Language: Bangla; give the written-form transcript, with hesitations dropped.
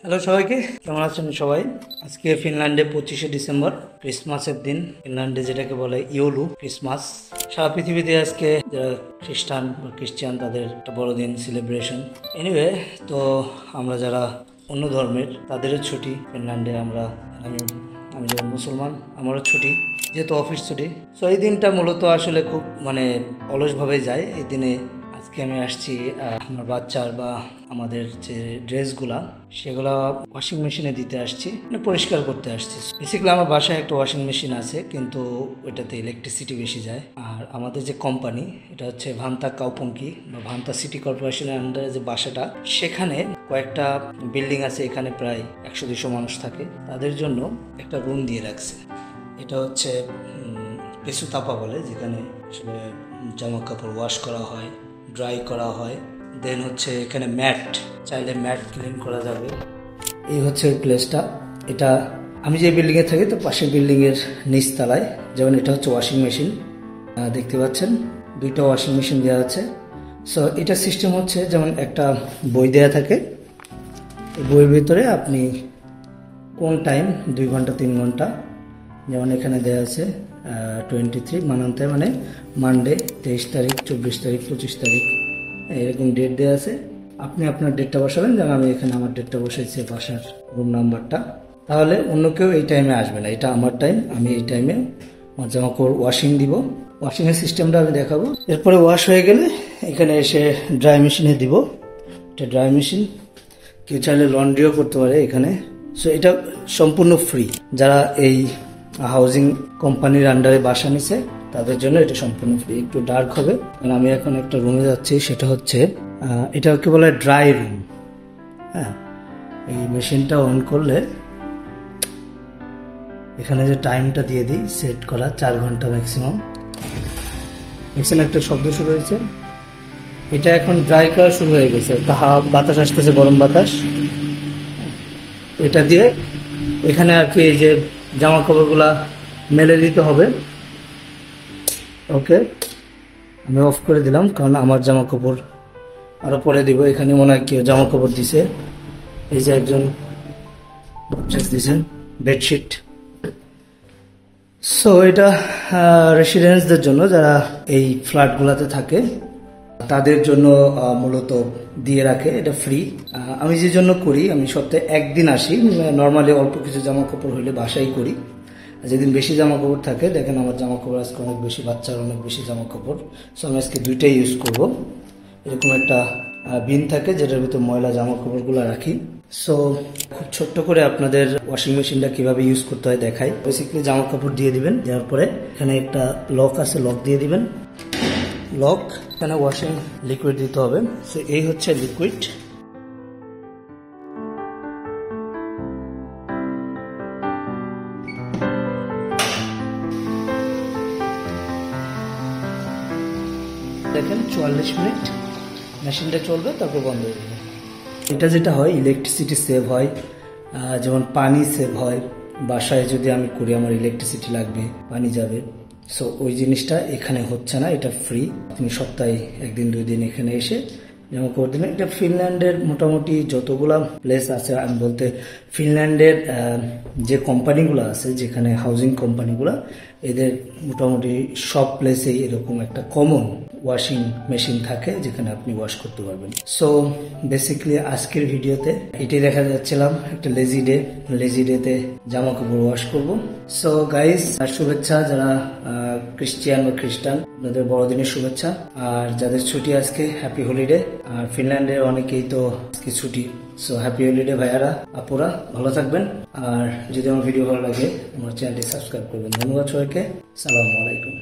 হ্যালো সবাইকে, কেমন আছেন সবাই? আজকে ফিনল্যান্ডে 25শে ডিসেম্বর, ক্রিসমাসের দিন। ফিনল্যান্ডে যেটাকে বলে ইয়োলু ক্রিসমাস। সারা পৃথিবীতে আজকে যারা খ্রিস্টান বা ক্রিশ্চিয়ান তাদের একটা বড়দিন সেলিব্রেশন। এনিওয়ে, তো আমরা যারা অন্য ধর্মের তাদেরও ছুটি ফিনল্যান্ডে। আমি আমি যেমন মুসলমান, আমারও ছুটি, যেহেতু অফিস ছুটি। সো এই দিনটা মূলত আসলে খুব অলসভাবে যায় এই দিনে। আজকে আমি আসছি আমার বাচ্চার বা আমাদের যে ড্রেসগুলা সেগুলা ওয়াশিং মেশিনে দিতে আসছি, পরিষ্কার করতে আসছি। বেসিক্যালি আমার বাসায় একটা ওয়াশিং মেশিন আছে, কিন্তু ওইটাতে ইলেকট্রিসিটি বেশি যায়। আর আমাদের যে কোম্পানি, এটা হচ্ছে ভান্তা কাউপঙ্কি বা ভান্তা সিটি কর্পোরেশনের আন্ডারে যে বাসাটা, সেখানে কয়েকটা বিল্ডিং আছে। এখানে প্রায় 100-200 মানুষ থাকে। তাদের জন্য একটা রুম দিয়ে রাখছে। এটা হচ্ছে পেসু তাপা বলে, যেখানে আসলে জামা কাপড় ওয়াশ করা হয়, ড্রাই করা হয়। দেন হচ্ছে এখানে ম্যাট, চাইলে ম্যাট ক্লিন করা যাবে। এই হচ্ছে ওই প্লেসটা। এটা আমি যে বিল্ডিংয়ে থাকি, তো পাশের বিল্ডিংয়ের নিচতলায়। যেমন এটা হচ্ছে ওয়াশিং মেশিন, দেখতে পাচ্ছেন দুইটা ওয়াশিং মেশিন দেওয়া আছে। সো এটা সিস্টেম হচ্ছে, যেমন একটা বই দেওয়া থাকে, এই বইয়ের ভিতরে আপনি কোন টাইম 2 ঘন্টা 3 ঘন্টা, যেমন এখানে দেওয়া আছে 23 মানান্তে, মানে মানডে 23 তারিখ, 24 তারিখ, 25 তারিখ, এরকম ডেট দেওয়া আছে। আপনি আপনার ডেটটা বসাবেন। যেমন আমি এখানে আমার ডেটটা বসাইছি, বাসার রুম নাম্বারটা। তাহলে অন্য কেউ এই টাইমে আসবে না, এটা আমার টাইম। আমি এই টাইমে আমার জামা কাপড় ওয়াশিং দিব। ওয়াশিংয়ের সিস্টেমটা আমি দেখাবো। এরপরে ওয়াশ হয়ে গেলে এখানে এসে ড্রাই মেশিনে দিব। এটা ড্রাই মেশিন, কেউ চাইলে লন্ড্রিও করতে পারে এখানে। সো এটা সম্পূর্ণ ফ্রি। যারা এই হাউজিং কোম্পানির আন্ডারে বাসা নিছে তাদের জন্য এটা সম্পূর্ণ ফ্রি। একটু ডার্ক হবে, কারণ আমি এখন একটা রুমে যাচ্ছি, সেটা হচ্ছে এটাকে বলে ড্রাই রুম। হ্যাঁ, এই মেশিনটা অন করলে এখানে যে টাইমটা দিয়ে দিই, সেট করা 4 ঘন্টা ম্যাক্সিমাম। এখানে একটা শব্দ শুরু হয়েছে, এটা এখন ড্রাই করা শুরু হয়ে গেছে। বাতাস আসতেছে, গরম বাতাস। এটা দিয়ে এখানে আর কি এই যে জামা কাপড়গুলা মেলে দিতে হবে। ওকে, আমি অফ করে দিলাম, কারণ আমার জামা কাপড় আরো পরে দিব। এখানে মনে হয় কেউ জামা কাপড় দিছে, এই যে একজন দিছেন বেডশিট। সো এটা রেসিডেন্টসদের জন্য, যারা এই ফ্ল্যাটগুলোতে থাকে তাদের জন্য মূলত দিয়ে রাখে। এটা ফ্রি। আমি যে জন্য করি, আমি সপ্তাহে একদিন আসি। নর্মালি অল্প কিছু জামা কাপড় হলে বাসাই করি। যেদিন বেশি জামা কাপড় থাকে, দেখেন আমার জামা কাপড় আজকে অনেক বেশি, বাচ্চার অনেক বেশি জামা কাপড়। সো আমি আজকে দুইটাই ইউজ করব। এরকম একটা বিন থাকে, যেটার ভিতর ময়লা জামা কাপড়গুলো রাখি। সো খুব ছোট্ট করে আপনাদের ওয়াশিং মেশিনটা কিভাবে ইউজ করতে হয় দেখাই। বেসিক্যালি জামা কাপড় দিয়ে দিবেন, দেওয়ার পরে এখানে একটা লক আছে, লক দিয়ে দিবেন। লক, এখানে ওয়াশিং লিকুইড দিতে হবে। সো এই হচ্ছে লিকুইড। দেখেন 44 মিনিট মেশিনটা চলবে, তারপর বন্ধ হয়ে যাবে। এটা যেটা হয়, ইলেকট্রিসিটি সেভ হয়। যেমন পানি সেভ হয়। বাসায় যদি আমি করি, আমার ইলেকট্রিসিটি লাগবে, পানি যাবে। সো ওই জিনিসটা এখানে হচ্ছে না, এটা ফ্রি। আপনি সপ্তাহে 1-2 দিন এখানে এসে যেমন করে দিলেন। এটা ফিনল্যান্ডের মোটামুটি যতগুলা প্লেস আছে, আমি বলতে ফিনল্যান্ডের যে কোম্পানিগুলো আছে, যেখানে হাউজিং কোম্পানিগুলো, এদের মোটামুটি সব প্লেসেই এরকম একটা কমন ওয়াশিং মেশিন থাকে, যেখানে আপনি ওয়াশ করতে পারবেন। সো বেসিক্যালি আজকের ভিডিওতে এটাই দেখা যাচ্ছিলাম, একটা লেজি ডেতে জামা কাপড় ওয়াশ করব। সো গাইস, শুভেচ্ছা যারা ক্রিশ্চিয়ান বা খ্রিস্টান, আপনাদের বড়দিনের শুভেচ্ছা। আর যাদের ছুটি আজকে, হ্যাপি হলিডে। আর ফিনল্যান্ডের অনেকেই তো আজকে ছুটি। সো হ্যাপি হলিডে ভাইয়ারা, আপুরা, ভালো থাকবেন। আর যদি আমার ভিডিও ভালো লাগে, আমার চ্যানেলটি সাবস্ক্রাইব করবেন। ধন্যবাদ সবাইকে। সালামু আলাইকুম।